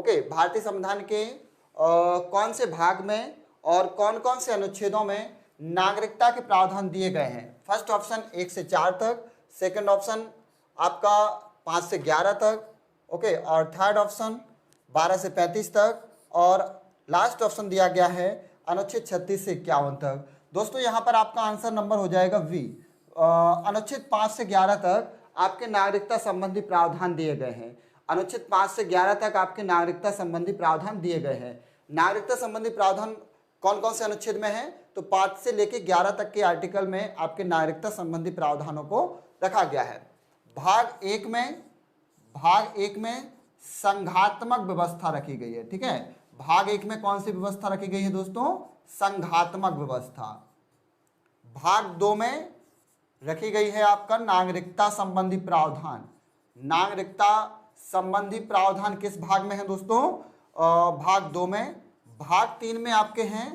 Okay, भारतीय संविधान के कौन से भाग में और कौन कौन से अनुच्छेदों में नागरिकता के प्रावधान दिए गए हैं? फर्स्ट ऑप्शन 1 से 4 तक, सेकंड ऑप्शन आपका 5 से 11 तक, ओके, और थर्ड ऑप्शन 12 से 35 तक, और लास्ट ऑप्शन दिया गया है अनुच्छेद 36 से 51 तक। दोस्तों यहाँ पर आपका आंसर नंबर हो जाएगा वी। अनुच्छेद 5 से 11 तक आपके नागरिकता संबंधी प्रावधान दिए गए हैं। अनुच्छेद 5 से 11 तक आपके नागरिकता संबंधी प्रावधान दिए गए हैं। नागरिकता संबंधी प्रावधान कौन कौन से अनुच्छेद में है? तो 5 से लेकर 11 तक के आर्टिकल में आपके नागरिकता संबंधी प्रावधानों को रखा गया है। भाग एक में संघात्मक व्यवस्था रखी गई है। ठीक है, भाग 1 में कौन सी व्यवस्था रखी गई है दोस्तों? संघात्मक व्यवस्था। भाग 2 में रखी गई है आपका नागरिकता संबंधी प्रावधान। नागरिकता संबंधी प्रावधान किस भाग में है दोस्तों? भाग 2 में। भाग 3 में आपके हैं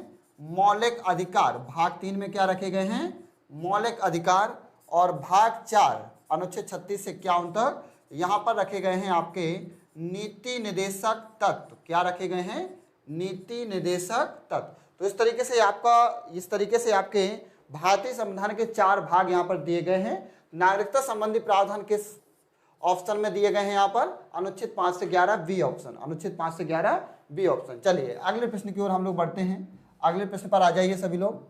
मौलिक अधिकार। भाग 3 में क्या रखे गए हैं? मौलिक अधिकार। और भाग 4 अनुच्छेद 36 से 51 तक यहाँ पर रखे गए हैं आपके नीति निर्देशक तत्व। क्या रखे गए हैं? नीति निर्देशक तत्व। तो इस तरीके से आपके भारतीय संविधान के 4 भाग यहाँ पर दिए गए हैं। नागरिकता संबंधी प्रावधान किस ऑप्शन में दिए गए हैं? यहाँ पर अनुच्छेद 5 से 11 बी ऑप्शन। अनुच्छेद 5 से 11 बी ऑप्शन। चलिए अगले प्रश्न की ओर हम लोग बढ़ते हैं। अगले प्रश्न पर आ जाइए सभी लोग।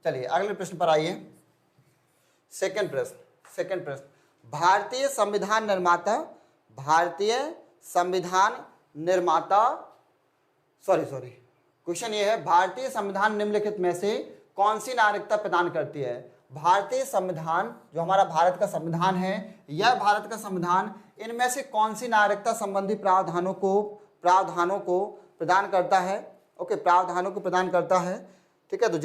चलिए अगले प्रश्न पर आइए। सेकंड प्रश्न भारतीय संविधान निर्माता क्वेश्चन ये है, भारतीय संविधान निम्नलिखित में से कौन सी नागरिकता प्रदान करती है? भारतीय संविधान, जो हमारा भारत का संविधान है, यह भारत का संविधान इनमें से कौन सी नागरिकता संबंधी प्रावधानों को प्रदान करता है? ओके, प्रावधानों को प्रदान करता है। ठीक है, तो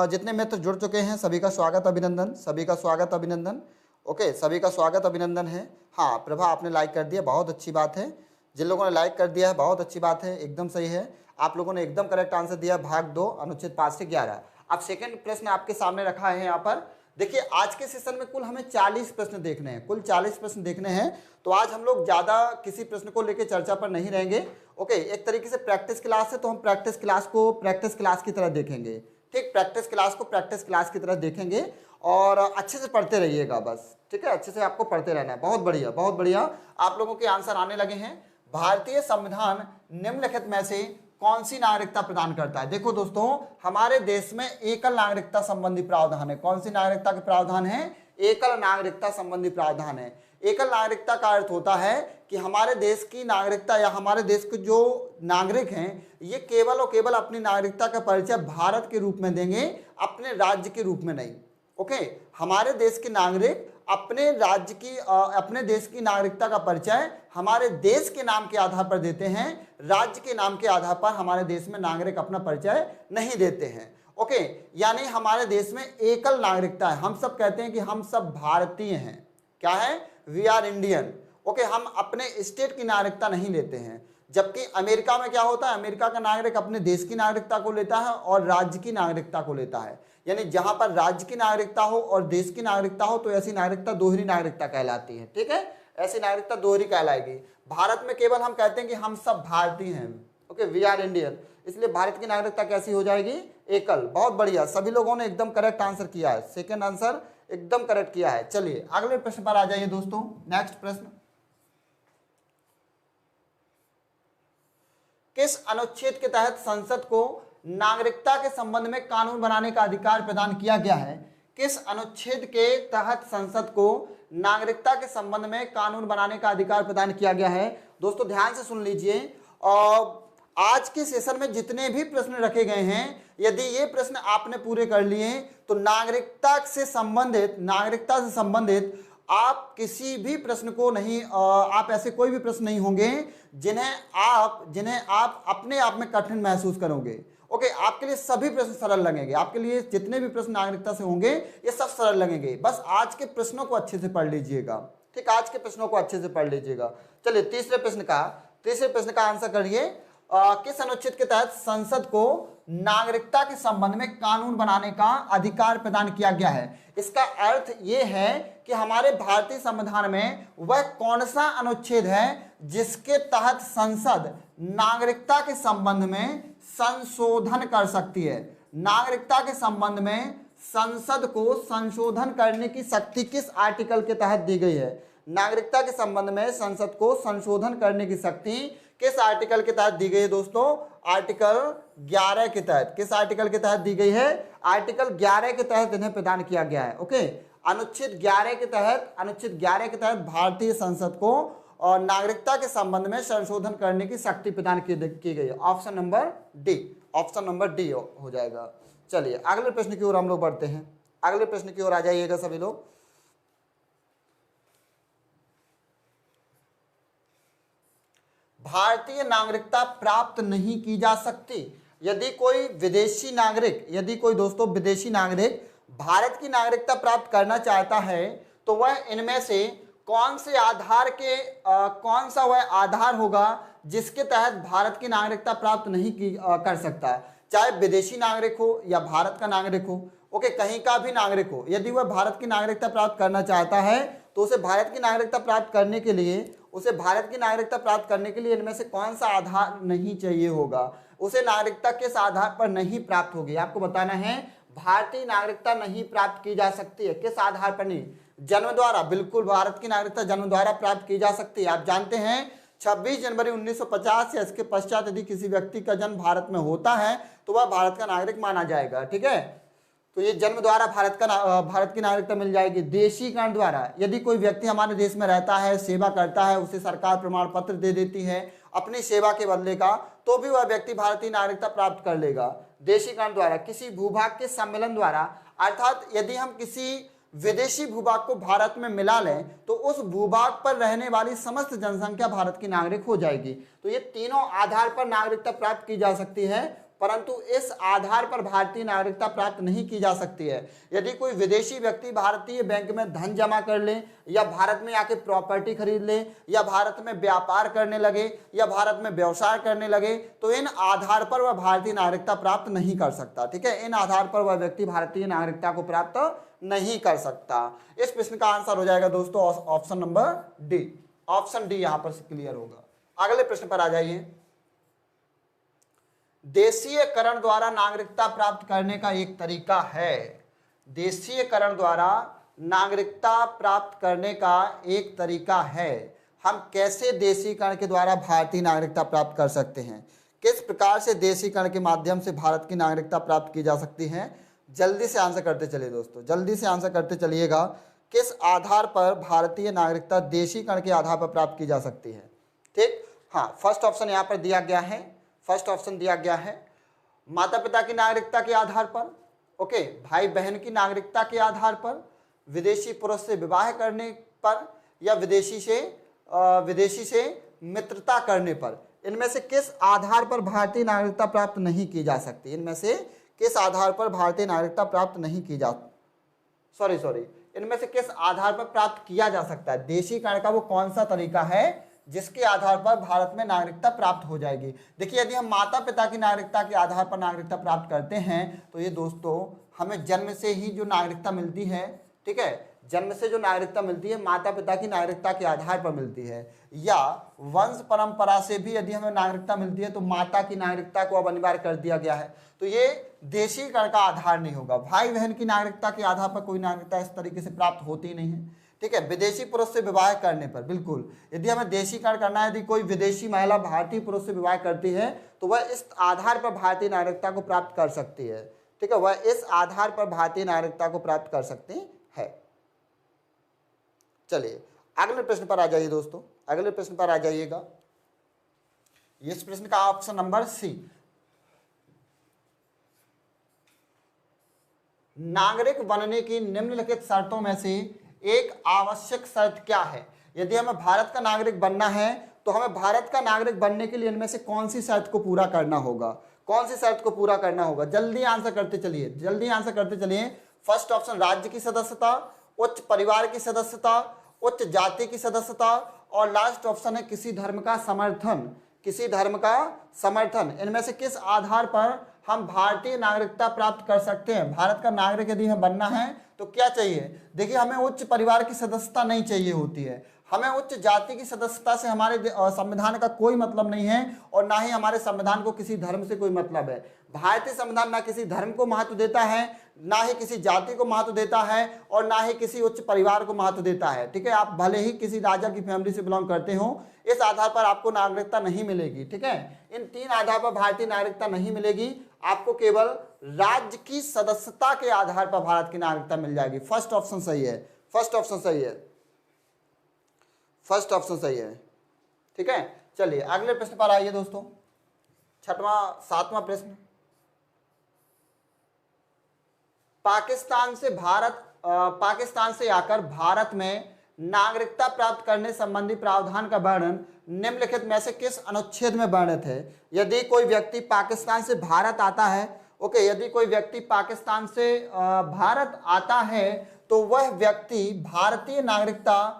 जितने मित्र जुड़ चुके हैं सभी का स्वागत अभिनंदन, सभी का स्वागत अभिनंदन। ओके, सभी का स्वागत अभिनंदन है। हाँ प्रभा, आपने लाइक कर दिया, बहुत अच्छी बात है। जिन लोगों ने लाइक कर दिया है बहुत अच्छी बात है, एकदम सही है। आप लोगों ने एकदम करेक्ट आंसर दिया, भाग 2 अनुच्छेद 5 से 11। अब सेकंड प्रश्न आपके सामने रखा है यहाँ पर। देखिए आज के सेशन में कुल हमें 40 प्रश्न देखने हैं, कुल 40 प्रश्न देखने हैं। तो आज हम लोग ज़्यादा किसी प्रश्न को लेकर चर्चा पर नहीं रहेंगे। ओके, एक तरीके से प्रैक्टिस क्लास है, तो हम प्रैक्टिस क्लास को प्रैक्टिस क्लास की तरह देखेंगे। ठीक, प्रैक्टिस क्लास को प्रैक्टिस क्लास की तरह देखेंगे और अच्छे से पढ़ते रहिएगा बस। ठीक है, अच्छे से आपको पढ़ते रहना है। बहुत बढ़िया, बहुत बढ़िया, आप लोगों के आंसर आने लगे हैं। भारतीय संविधान निम्नलिखित में से कौन सी नागरिकता प्रदान करता है? देखो दोस्तों, हमारे देश में एकल नागरिकता संबंधी प्रावधान है। कौन सी नागरिकता के प्रावधान है? एकल नागरिकता संबंधी प्रावधान है। एकल नागरिकता का अर्थ होता है कि हमारे देश की नागरिकता या हमारे देश के जो नागरिक हैं, ये केवल और केवल अपनी नागरिकता का परिचय भारत के रूप में देंगे, अपने राज्य के रूप में नहीं। ओके, हमारे देश के नागरिक अपने देश की नागरिकता का परिचय हमारे देश के नाम के आधार पर देते हैं, राज्य के नाम के आधार पर हमारे देश में नागरिक अपना परिचय नहीं देते हैं। ओके, यानी हमारे देश में एकल नागरिकता है। हम सब कहते हैं कि हम सब भारतीय हैं। क्या है? We are Indian. ओके, हम अपने स्टेट की नागरिकता नहीं लेते हैं। जबकि अमेरिका में क्या होता है? अमेरिका का नागरिक अपने देश की नागरिकता को लेता है और राज्य की नागरिकता को लेता है। यानी जहां पर राज्य की नागरिकता हो और देश की नागरिकता हो तो ऐसी नागरिकता दोहरी नागरिकता कहलाती है। ठीक है, ऐसी नागरिकता दोहरी कहलाएगी। भारत में केवल हम कहते हैं कि हम सब भारतीय हैं। ओके, वी आर इंडियन, इसलिए भारत की नागरिकता कैसी हो जाएगी? एकल। बहुत बढ़िया, सभी लोगों ने एकदम करेक्ट आंसर किया है, सेकेंड आंसर एकदम करेक्ट किया है। चलिए अगले प्रश्न पर आ जाइए दोस्तों। नेक्स्ट प्रश्न, किस अनुच्छेद के तहत संसद को नागरिकता के संबंध में कानून बनाने का अधिकार प्रदान किया गया है? किस अनुच्छेद के तहत संसद को नागरिकता के संबंध में कानून बनाने का अधिकार प्रदान किया गया है? दोस्तों ध्यान से सुन लीजिए, आज के सेशन में जितने भी प्रश्न रखे गए हैं, यदि ये प्रश्न आपने पूरे कर लिए तो नागरिकता से संबंधित आप किसी भी प्रश्न को नहीं, आप ऐसे कोई भी प्रश्न नहीं होंगे जिन्हें आप अपने आप में कठिन महसूस करोगे। ओके, आपके लिए सभी प्रश्न सरल लगेंगे। आपके लिए जितने भी प्रश्न नागरिकता से होंगे ये सब सरल लगेंगे। बस आज के प्रश्नों को अच्छे से पढ़ लीजिएगा। ठीक, आज के प्रश्नों को अच्छे से पढ़ लीजिएगा। चलिए तीसरे प्रश्न का आंसर करिए। किस अनुच्छेद के तहत संसद को नागरिकता के संबंध में कानून बनाने का अधिकार प्रदान किया गया है? इसका अर्थ यह है कि हमारे भारतीय संविधान में वह कौन सा अनुच्छेद है जिसके तहत संसद नागरिकता के संबंध में संशोधन कर सकती है। नागरिकता के संबंध में संसद को संशोधन करने की शक्ति किस आर्टिकल के तहत दी गई है? नागरिकता के संबंध में संसद को संशोधन करने की शक्ति किस आर्टिकल के तहत दी गई है दोस्तों? आर्टिकल 11 के तहत। किस आर्टिकल के तहत दी गई है? आर्टिकल 11 के तहत इन्हें प्रदान किया गया है। ओके, अनुच्छेद 11 के तहत भारतीय संसद को और नागरिकता के संबंध में संशोधन करने की शक्ति प्रदान की गई है। ऑप्शन नंबर डी हो जाएगा। चलिए अगले प्रश्न की ओर हम लोग बढ़ते हैं। अगले प्रश्न की ओर आ जाइएगा सभी लोग। भारतीय नागरिकता प्राप्त नहीं की जा सकती यदि कोई विदेशी नागरिक भारत की नागरिकता प्राप्त करना चाहता है, तो वह इनमें से कौन सा वह आधार होगा जिसके तहत भारत की नागरिकता प्राप्त नहीं कर सकता? चाहे विदेशी नागरिक हो या भारत का नागरिक हो, ओके, कहीं का भी नागरिक हो, यदि वह भारत की नागरिकता प्राप्त करना चाहता है तो उसे भारत की नागरिकता प्राप्त करने के लिए इनमें से कौन सा आधार नहीं चाहिए होगा? उसे नागरिकता किस आधार पर नहीं प्राप्त होगी? आपको बताना है। भारतीय नागरिकता नहीं प्राप्त की जा सकती है। किस आधार पर नहीं? जन्म द्वारा। बिल्कुल, भारत की नागरिकता जन्म द्वारा प्राप्त की जा सकती है। आप जानते हैं 26 जनवरी 1950 या इसके पश्चात यदि किसी व्यक्ति का जन्म भारत में होता है तो वह भारत का नागरिक माना जाएगा। ठीक है, तो ये जन्म द्वारा भारत की नागरिकता मिल जाएगी। देशीकरण द्वारा, यदि कोई व्यक्ति हमारे देश में रहता है, सेवा करता है, उसे सरकार प्रमाण पत्र दे देती है अपनी सेवा के बदले का, तो भी वह व्यक्ति भारतीय नागरिकता प्राप्त कर लेगा। देशीकरण द्वारा, किसी भूभाग के सम्मेलन द्वारा, अर्थात यदि हम किसी विदेशी भूभाग को भारत में मिला लें तो उस भूभाग पर रहने वाली समस्त जनसंख्या भारत की नागरिक हो जाएगी। तो ये तीनों आधार पर नागरिकता प्राप्त की जा सकती है, परंतु इस आधार पर भारतीय नागरिकता प्राप्त नहीं की जा सकती है। यदि कोई विदेशी व्यक्ति भारतीय बैंक में धन जमा कर ले, या भारत में आके प्रॉपर्टी खरीद ले, या भारत में व्यापार करने लगे, या भारत में व्यवसाय करने लगे, तो इन आधार पर वह भारतीय नागरिकता प्राप्त नहीं कर सकता। ठीक है, इन आधार पर वह व्यक्ति भारतीय नागरिकता को प्राप्त नहीं कर सकता। इस प्रश्न का आंसर हो जाएगा दोस्तों option number D. Option D यहां पर क्लियर होगा। अगले प्रश्न पर आ जाइए। देशीयकरण द्वारा नागरिकता प्राप्त करने का एक तरीका है। देशीयकरण द्वारा नागरिकता प्राप्त करने का एक तरीका है। हम कैसे देशीकरण के द्वारा भारतीय नागरिकता प्राप्त कर सकते हैं? किस प्रकार से देशीकरण के माध्यम से भारत की नागरिकता प्राप्त की जा सकती है? जल्दी से आंसर करते चलिए दोस्तों, जल्दी से आंसर करते चलिएगा। किस आधार पर भारतीय नागरिकता देशीकरण के आधार पर प्राप्त की जा सकती है? ठीक, हाँ, फर्स्ट ऑप्शन यहाँ पर दिया गया है। फर्स्ट ऑप्शन दिया गया है माता पिता की नागरिकता के आधार पर, ओके, भाई बहन की नागरिकता के आधार पर, विदेशी पुरुष से विवाह करने पर, या विदेशी से मित्रता करने पर। इनमें से किस आधार पर भारतीय नागरिकता प्राप्त नहीं की जा सकती? इनमें से किस आधार पर भारतीय नागरिकता प्राप्त नहीं की जा इनमें से किस आधार पर प्राप्त किया जा सकता है? देशीकरण का वो कौन सा तरीका है जिसके आधार पर भारत में नागरिकता प्राप्त हो जाएगी? देखिए, यदि हम माता पिता की नागरिकता के आधार पर नागरिकता प्राप्त करते हैं तो ये दोस्तों हमें जन्म से ही जो नागरिकता मिलती है, ठीक है, जन्म से जो नागरिकता मिलती है माता पिता की नागरिकता के आधार पर मिलती है, या वंश परंपरा से भी यदि हमें नागरिकता मिलती है तो माता की नागरिकता को अब अनिवार्य कर दिया गया है। तो ये देशीकरण का आधार नहीं होगा। भाई बहन की नागरिकता के आधार पर कोई नागरिकता इस तरीके से प्राप्त होती ही नहीं है। ठीक है, विदेशी पुरुष से विवाह करने पर, बिल्कुल, यदि हमें देशीकरण करना है, यदि कोई विदेशी महिला भारतीय पुरुष से विवाह करती है तो वह इस आधार पर भारतीय नागरिकता को प्राप्त कर सकती है। ठीक है, वह इस आधार पर भारतीय नागरिकता को प्राप्त कर सकती है। चलिए अगले प्रश्न पर आ जाइए दोस्तों, अगले प्रश्न पर आ जाइएगा। इस प्रश्न का ऑप्शन नंबर सी। नागरिक बनने की निम्नलिखित शर्तों में से एक आवश्यक शर्त क्या है? यदि हमें भारत का नागरिक बनना है तो हमें भारत का नागरिक बनने के लिए इनमें से कौन सी शर्त को पूरा करना होगा? कौन सी शर्त को पूरा करना होगा? जल्दी आंसर करते चलिए, जल्दी आंसर करते चलिए। फर्स्ट ऑप्शन राज्य की सदस्यता, उच्च परिवार की सदस्यता, उच्च जाति की सदस्यता, और लास्ट ऑप्शन है किसी धर्म का समर्थन। किसी धर्म का समर्थन, इनमें से किस आधार पर हम भारतीय नागरिकता प्राप्त कर सकते हैं? भारत का नागरिक यदि हमें बनना है तो क्या चाहिए? देखिए, हमें उच्च परिवार की सदस्यता नहीं चाहिए होती है, हमें उच्च जाति की सदस्यता से हमारे संविधान का कोई मतलब नहीं है, और ना ही हमारे संविधान को किसी धर्म से कोई मतलब है। भारतीय संविधान ना किसी धर्म को महत्व देता है, ना ही किसी जाति को महत्व देता है, और ना ही किसी उच्च परिवार को महत्व देता है। ठीक है, आप भले ही किसी राजा की फैमिली से बिलोंग करते हो, इस आधार पर आपको नागरिकता नहीं मिलेगी। ठीक है, इन 3 आधार पर भारतीय नागरिकता नहीं मिलेगी, आपको केवल राज्य की सदस्यता के आधार पर भारत की नागरिकता मिल जाएगी। फर्स्ट ऑप्शन सही है, फर्स्ट ऑप्शन सही है, फर्स्ट ऑप्शन सही है। ठीक है, चलिए अगले प्रश्न पर आइए दोस्तों, 7वां प्रश्न। पाकिस्तान से आकर भारत में नागरिकता प्राप्त करने संबंधी प्रावधान का वर्णन निम्नलिखित में से किस अनुच्छेद में वर्णित है? यदि कोई व्यक्ति पाकिस्तान से भारत आता है, ओके, यदि कोई व्यक्ति पाकिस्तान से भारत आता है तो वह व्यक्ति भारतीय नागरिकता,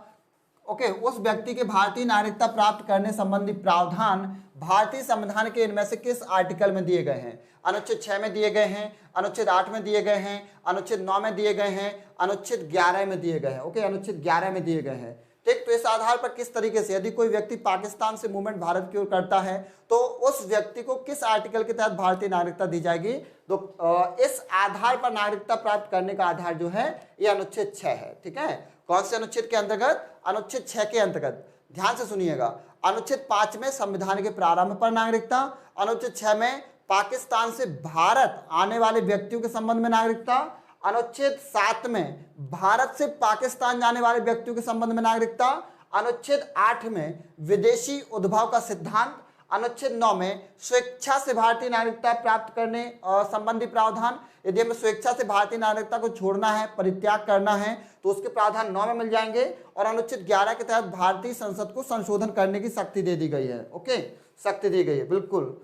ओके, उस व्यक्ति के भारतीय नागरिकता प्राप्त करने संबंधी प्रावधान भारतीय संविधान के इनमें से किस आर्टिकल में दिए गए हैं? अनुच्छेद 6 में दिए गए हैं, अनुच्छेद 8 में दिए गए हैं, अनुच्छेद 9 में दिए गए हैं, अनुच्छेद 11 में दिए गए हैं। ओके, अनुच्छेद 11 में दिए गए हैं। ठीक, तो इस आधार पर किस तरीके से यदि कोई व्यक्ति पाकिस्तान से मूवमेंट भारत की ओर करता है तो उस व्यक्ति को किस आर्टिकल के तहत भारतीय नागरिकता दी जाएगी? तो इस आधार पर नागरिकता प्राप्त करने का आधार जो है ये अनुच्छेद 6 है। ठीक है, कौन से अनुच्छेद के अंतर्गत? अनुच्छेद 6 के अंतर्गत। ध्यान से सुनिएगा, अनुच्छेद 5 में संविधान के प्रारंभ पर नागरिकता, अनुच्छेद 6 में पाकिस्तान से भारत आने वाले व्यक्तियों के संबंध में नागरिकता, अनुच्छेद 7 में भारत से पाकिस्तान जाने वाले व्यक्तियों के संबंध में नागरिकता, अनुच्छेद 8 में विदेशी उद्भव का सिद्धांत, अनुच्छेद 9 में स्वेच्छा से भारतीय नागरिकता प्राप्त करने संबंधी प्रावधान। यदि हमें स्वेच्छा से भारतीय नागरिकता को छोड़ना है, परित्याग करना है, तो उसके प्रावधान 9 में मिल जाएंगे, और अनुच्छेद 11 के तहत भारतीय संसद को संशोधन करने की शक्ति दे दी गई है। ओके, शक्ति दी गई है, बिल्कुल।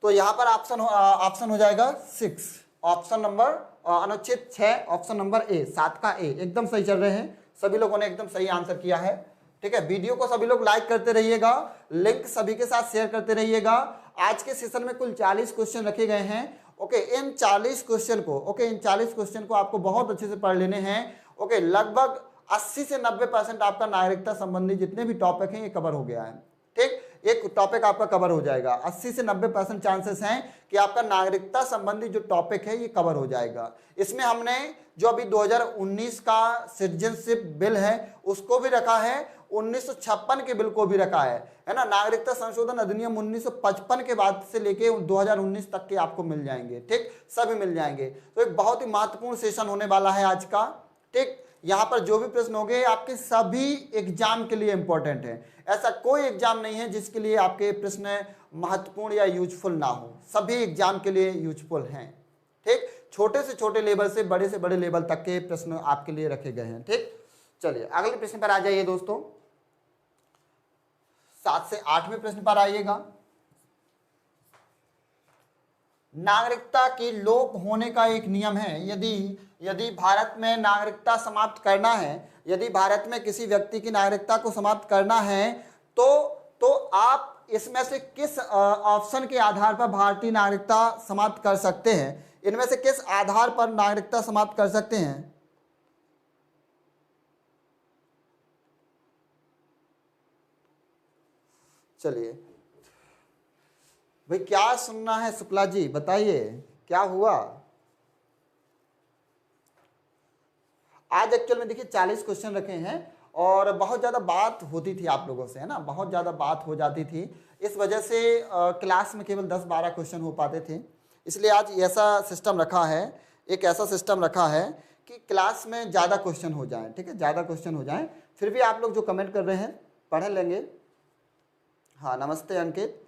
तो यहाँ पर ऑप्शन हो जाएगा 6, ऑप्शन नंबर अनुच्छेद 6, ऑप्शन नंबर ए, 7 का ए। एकदम सही चल रहे हैं, सभी लोगों ने एकदम सही आंसर किया है। ठीक है, वीडियो को सभी लोग लाइक करते रहिएगा, लिंक सभी के साथ शेयर करते रहिएगा। आज के सेशन में कुल 40 क्वेश्चन रखे गए हैं। ओके, इन 40 क्वेश्चन को आपको बहुत अच्छे से पढ़ लेने हैं। ओके, लगभग 80 से 90% आपका नागरिकता संबंधी जितने भी टॉपिक हैं ये कवर हो गया है। ठीक, एक टॉपिक आपका कवर हो जाएगा, 80 से 90% चांसेस हैं कि आपका नागरिकता संबंधी जो टॉपिक है ये कवर हो जाएगा। इसमें हमने जो अभी 2019 का सिटीजनशिप बिल है उसको भी रखा है, 1956 के बिल को भी रखा है ना। नागरिकता संशोधन अधिनियम 1955 के बाद से लेके 2019 तक के आपको मिल जाएंगे। ठीक, सभी मिल जाएंगे। तो एक बहुत ही महत्वपूर्ण सेशन होने वाला है आज का। ठीक, यहाँ पर जो भी प्रश्न होंगे आपके सभी एग्जाम के लिए इंपॉर्टेंट है। ऐसा कोई एग्जाम नहीं है जिसके लिए आपके प्रश्न महत्वपूर्ण या यूजफुल ना हो, सभी एग्जाम के लिए यूजफुल हैं। ठीक, छोटे से छोटे लेवल से बड़े लेवल तक के प्रश्न आपके लिए रखे गए हैं। ठीक, चलिए अगले प्रश्न पर आ जाइए दोस्तों, 7 से 8वें प्रश्न पर आइएगा। नागरिकता के लोप होने का एक नियम है। यदि भारत में नागरिकता समाप्त करना है, यदि भारत में किसी व्यक्ति की नागरिकता को समाप्त करना है तो आप इसमें से किस ऑप्शन के आधार पर भारतीय नागरिकता समाप्त कर सकते हैं? इनमें से किस आधार पर नागरिकता समाप्त कर सकते हैं? चलिए भाई, क्या सुनना है शुक्ला जी, बताइए क्या हुआ? आज एक्चुअल में देखिए 40 क्वेश्चन रखे हैं और बहुत ज़्यादा बात होती थी आप लोगों से, है ना, बहुत ज़्यादा बात हो जाती थी। इस वजह से क्लास में केवल 10-12 क्वेश्चन हो पाते थे। इसलिए आज ऐसा सिस्टम रखा है, एक ऐसा सिस्टम रखा है कि क्लास में ज़्यादा क्वेश्चन हो जाए। ठीक है, ज़्यादा क्वेश्चन हो जाए। फिर भी आप लोग जो कमेंट कर रहे हैं पढ़ लेंगे। हाँ, नमस्ते अंकित।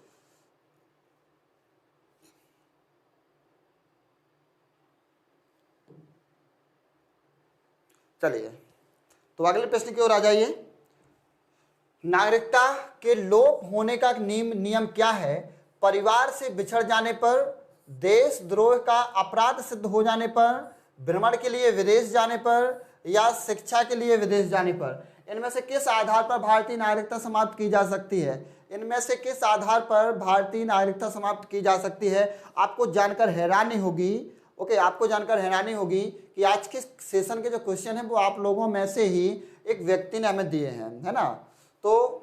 चलिए तो अगले प्रश्न की ओर आ जाइए। नागरिकता के लोप होने का नियम क्या है? परिवार से बिछड़ जाने पर, देशद्रोह का अपराध सिद्ध हो जाने पर, भ्रमण के लिए विदेश जाने पर, या शिक्षा के लिए विदेश जाने पर। इनमें से किस आधार पर भारतीय नागरिकता समाप्त की जा सकती है? इनमें से किस आधार पर भारतीय नागरिकता समाप्त की जा सकती है? आपको जानकर हैरानी होगी, ओके, आपको जानकर हैरानी होगी कि आज के सेशन के जो क्वेश्चन है वो आप लोगों में से ही एक व्यक्ति ने हमें दिए हैं, है ना। तो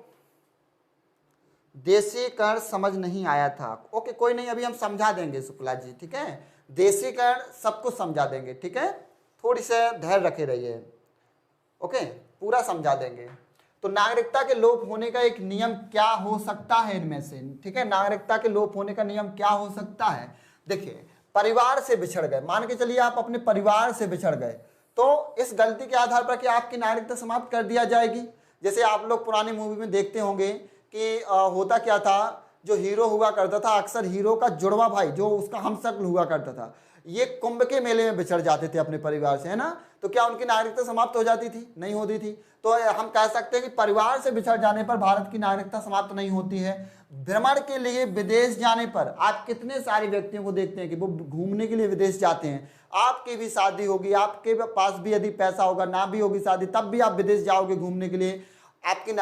देशी कर समझ नहीं आया था, ओके कोई नहीं, अभी हम समझा देंगे शुक्ला जी, ठीक है। देशी कर सब कुछ समझा देंगे, ठीक है, थोड़ी से धैर्य रखे रहिए, ओके, पूरा समझा देंगे। तो नागरिकता के लोप होने का एक नियम क्या हो सकता है इनमें से, ठीक है, नागरिकता के लोप होने का नियम क्या हो सकता है? देखिए, परिवार से बिछड़ गए, मान के चलिए आप अपने परिवार से बिछड़ गए, तो इस गलती के आधार पर कि आपकी नागरिकता समाप्त कर दिया जाएगी। जैसे आप लोग पुरानी मूवी में देखते होंगे कि होता क्या था, जो हीरो हुआ करता था, अक्सर हीरो का जुड़वा भाई जो उसका हमशक्ल हुआ करता था, ये कुंभ के मेले में बिछड़ जाते थे अपने परिवार से, है ना। तो क्या उनकी नागरिकता समाप्त हो जाती थी? नहीं होती थी। तो हम कह सकते हैं कि परिवार से बिछड़ जाने पर भारत की नागरिकता समाप्त नहीं होती है। भ्रमण के लिए विदेश जाने पर आप कितने सारे व्यक्तियों को देखते हैं कि वो घूमने के लिए विदेश जाते हैं। आपकी भी शादी होगी, आपके पास भी यदि पैसा होगा, ना भी होगी शादी, तब भी आप विदेश जाओगे घूमने के लिए, आपकी